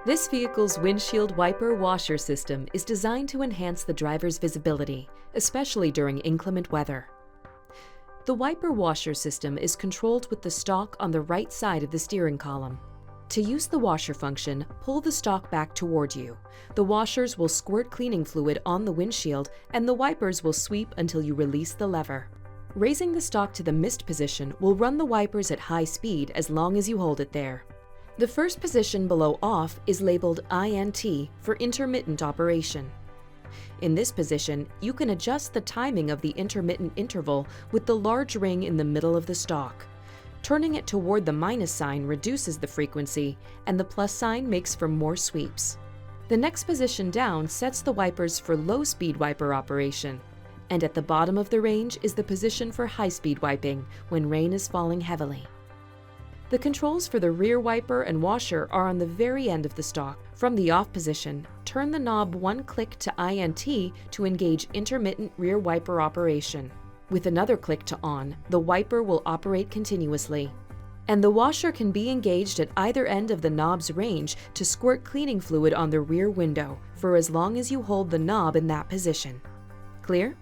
This vehicle's windshield wiper washer system is designed to enhance the driver's visibility, especially during inclement weather. The wiper washer system is controlled with the stalk on the right side of the steering column. To use the washer function, pull the stalk back toward you. The washers will squirt cleaning fluid on the windshield, and the wipers will sweep until you release the lever. Raising the stalk to the mist position will run the wipers at high speed as long as you hold it there. The first position below off is labeled INT for intermittent operation. In this position, you can adjust the timing of the intermittent interval with the large ring in the middle of the stalk. Turning it toward the minus sign reduces the frequency, and the plus sign makes for more sweeps. The next position down sets the wipers for low-speed wiper operation, and at the bottom of the range is the position for high-speed wiping when rain is falling heavily. The controls for the rear wiper and washer are on the very end of the stalk. From the off position, turn the knob one click to INT to engage intermittent rear wiper operation. With another click to on, the wiper will operate continuously. And the washer can be engaged at either end of the knob's range to squirt cleaning fluid on the rear window for as long as you hold the knob in that position. Clear?